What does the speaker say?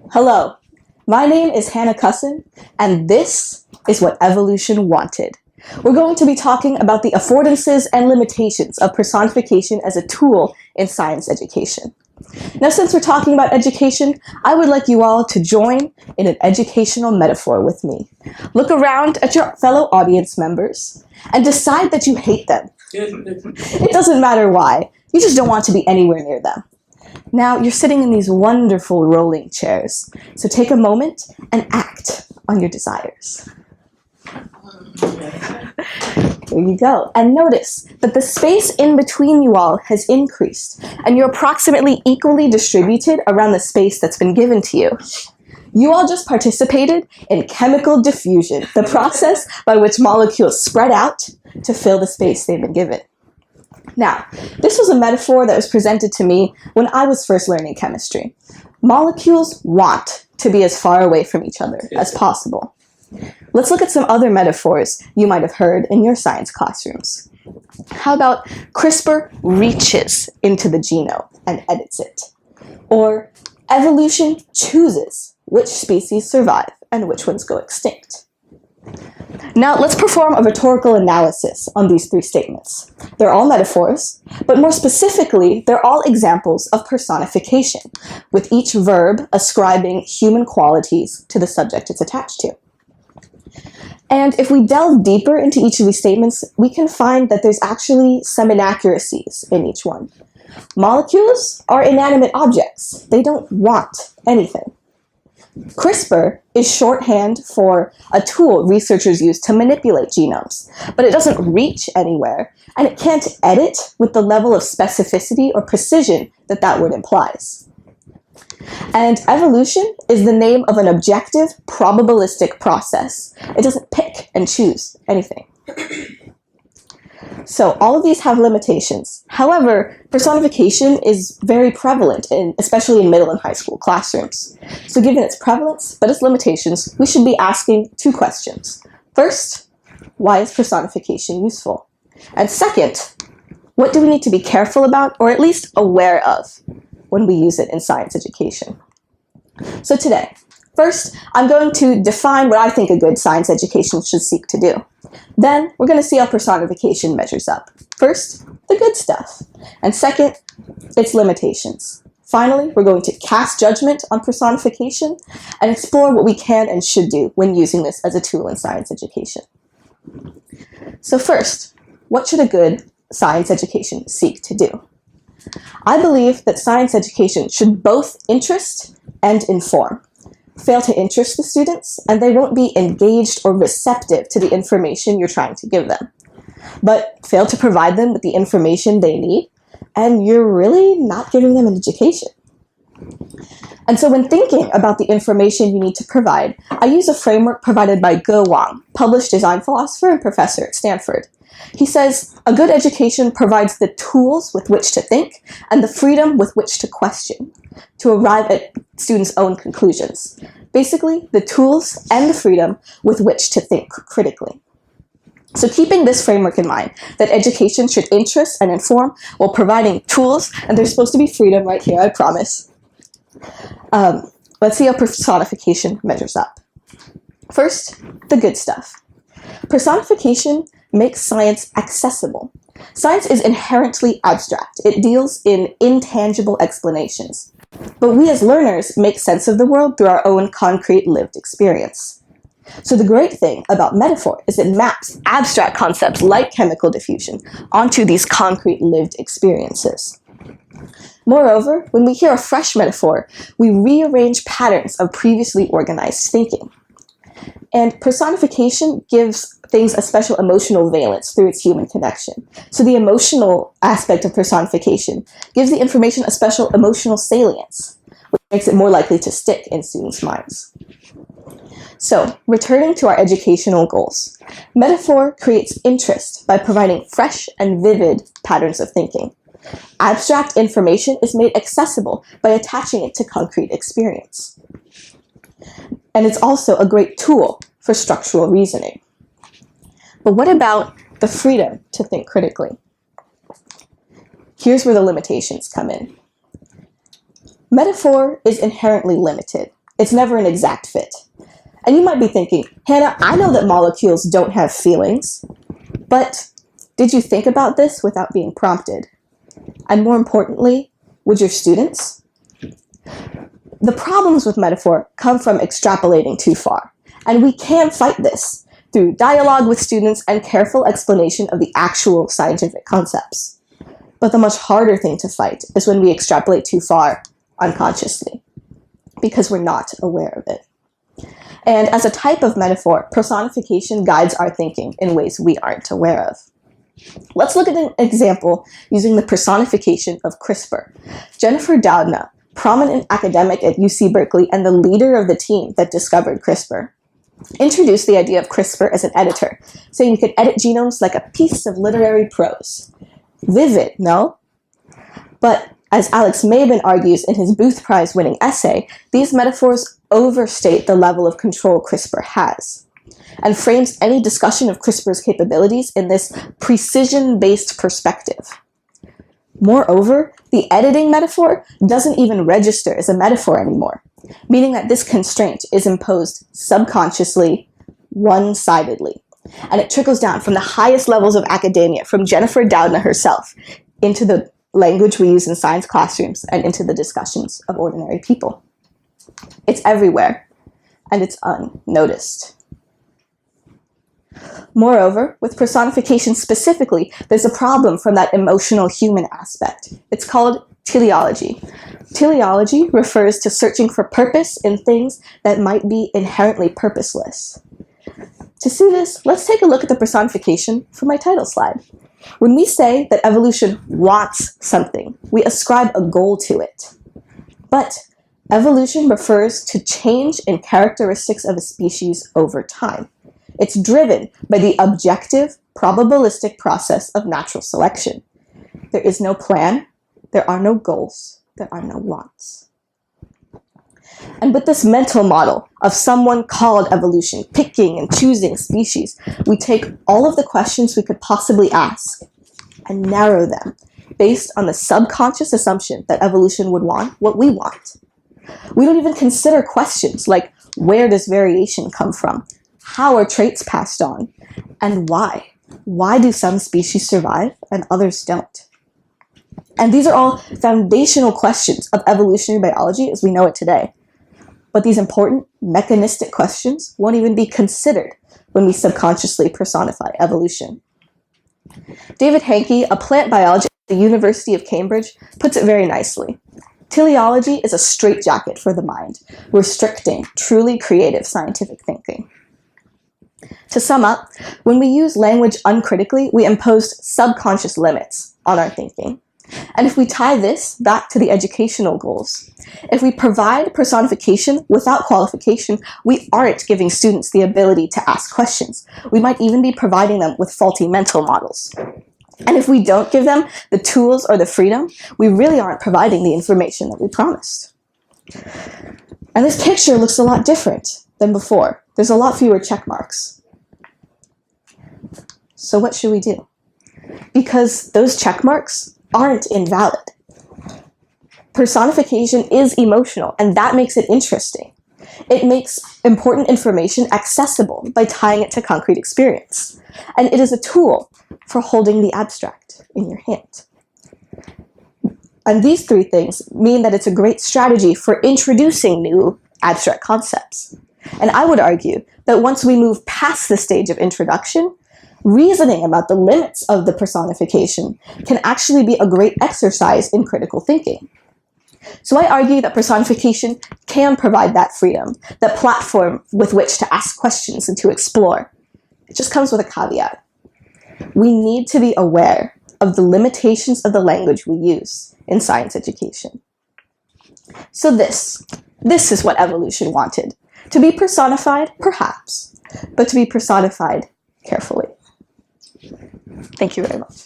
Hello, my name is Hannah Cussen, and this is what evolution wanted. We're going to be talking about the affordances and limitations of personification as a tool in science education. Now, since we're talking about education, I would like you all to join in an educational metaphor with me. Look around at your fellow audience members and decide that you hate them. It doesn't matter why, you just don't want to be anywhere near them. Now, you're sitting in these wonderful rolling chairs, so take a moment and act on your desires. There you go. And notice that the space in between you all has increased, and you're approximately equally distributed around the space that's been given to you. You all just participated in chemical diffusion, the process by which molecules spread out to fill the space they've been given. Now, this was a metaphor that was presented to me when I was first learning chemistry. Molecules want to be as far away from each other as possible. Let's look at some other metaphors you might have heard in your science classrooms. How about CRISPR reaches into the genome and edits it? Or evolution chooses which species survive and which ones go extinct. Now, let's perform a rhetorical analysis on these three statements. They're all metaphors, but more specifically, they're all examples of personification, with each verb ascribing human qualities to the subject it's attached to. And if we delve deeper into each of these statements, we can find that there's actually some inaccuracies in each one. Molecules are inanimate objects. They don't want anything. CRISPR is shorthand for a tool researchers use to manipulate genomes, but it doesn't reach anywhere, and it can't edit with the level of specificity or precision that that word implies. And evolution is the name of an objective, probabilistic process. It doesn't pick and choose anything. So all of these have limitations. However, personification is very prevalent, especially in middle and high school classrooms. So given its prevalence, but its limitations, we should be asking two questions. First, why is personification useful? And second, what do we need to be careful about, or at least aware of, when we use it in science education? So today, first, I'm going to define what I think a good science education should seek to do. Then, we're going to see how personification measures up. First, the good stuff. And second, its limitations. Finally, we're going to cast judgment on personification and explore what we can and should do when using this as a tool in science education. So first, what should a good science education seek to do? I believe that science education should both interest and inform. Fail to interest the students, and they won't be engaged or receptive to the information you're trying to give them. But fail to provide them with the information they need, and you're really not giving them an education. And so when thinking about the information you need to provide, I use a framework provided by Ge Wang, published design philosopher and professor at Stanford. He says, a good education provides the tools with which to think and the freedom with which to question, to arrive at students' own conclusions. Basically, the tools and the freedom with which to think critically. So keeping this framework in mind, that education should interest and inform while providing tools, and there's supposed to be freedom right here, I promise. Let's see how personification measures up. First, the good stuff. Personification makes science accessible. Science is inherently abstract. It deals in intangible explanations. But we as learners make sense of the world through our own concrete lived experience. So the great thing about metaphor is it maps abstract concepts like chemical diffusion onto these concrete lived experiences. Moreover, when we hear a fresh metaphor, we rearrange patterns of previously organized thinking. And personification gives things a special emotional valence through its human connection. So the emotional aspect of personification gives the information a special emotional salience, which makes it more likely to stick in students' minds. So, returning to our educational goals, metaphor creates interest by providing fresh and vivid patterns of thinking. Abstract information is made accessible by attaching it to concrete experience. And it's also a great tool for structural reasoning. But what about the freedom to think critically? Here's where the limitations come in. Metaphor is inherently limited. It's never an exact fit. And you might be thinking, Hannah, I know that molecules don't have feelings, but did you think about this without being prompted? And more importantly, would your students? The problems with metaphor come from extrapolating too far, and we can fight this through dialogue with students and careful explanation of the actual scientific concepts. But the much harder thing to fight is when we extrapolate too far unconsciously, because we're not aware of it. And as a type of metaphor, personification guides our thinking in ways we aren't aware of. Let's look at an example using the personification of CRISPR. Jennifer Doudna, prominent academic at UC Berkeley and the leader of the team that discovered CRISPR, introduced the idea of CRISPR as an editor, saying we could edit genomes like a piece of literary prose. Vivid, no? But as Alex Mabin argues in his Booth Prize-winning essay, these metaphors overstate the level of control CRISPR has, and frames any discussion of CRISPR's capabilities in this precision-based perspective. Moreover, the editing metaphor doesn't even register as a metaphor anymore, meaning that this constraint is imposed subconsciously, one-sidedly, and it trickles down from the highest levels of academia, from Jennifer Doudna herself, into the language we use in science classrooms and into the discussions of ordinary people. It's everywhere, and it's unnoticed. Moreover, with personification specifically, there's a problem from that emotional human aspect. It's called teleology. Teleology refers to searching for purpose in things that might be inherently purposeless. To see this, let's take a look at the personification from my title slide. When we say that evolution wants something, we ascribe a goal to it. But evolution refers to change in characteristics of a species over time. It's driven by the objective, probabilistic process of natural selection. There is no plan, there are no goals, there are no wants. And with this mental model of someone called evolution, picking and choosing species, we take all of the questions we could possibly ask and narrow them based on the subconscious assumption that evolution would want what we want. We don't even consider questions like, where does variation come from? How are traits passed on? And why? Why do some species survive and others don't? And these are all foundational questions of evolutionary biology as we know it today. But these important mechanistic questions won't even be considered when we subconsciously personify evolution. David Hankey, a plant biologist at the University of Cambridge, puts it very nicely. Teleology is a straitjacket for the mind, restricting truly creative scientific thinking. To sum up, when we use language uncritically, we impose subconscious limits on our thinking. And if we tie this back to the educational goals, if we provide personification without qualification, we aren't giving students the ability to ask questions. We might even be providing them with faulty mental models. And if we don't give them the tools or the freedom, we really aren't providing the information that we promised. And this picture looks a lot different than before. There's a lot fewer check marks. So what should we do? Because those check marks aren't invalid. Personification is emotional, and that makes it interesting. It makes important information accessible by tying it to concrete experience. And it is a tool for holding the abstract in your hand. And these three things mean that it's a great strategy for introducing new abstract concepts. And I would argue that once we move past the stage of introduction, reasoning about the limits of the personification can actually be a great exercise in critical thinking. So I argue that personification can provide that freedom, that platform with which to ask questions and to explore. It just comes with a caveat. We need to be aware of the limitations of the language we use in science education. So this is what evolution wanted. To be personified, perhaps, but to be personified carefully. Thank you very much.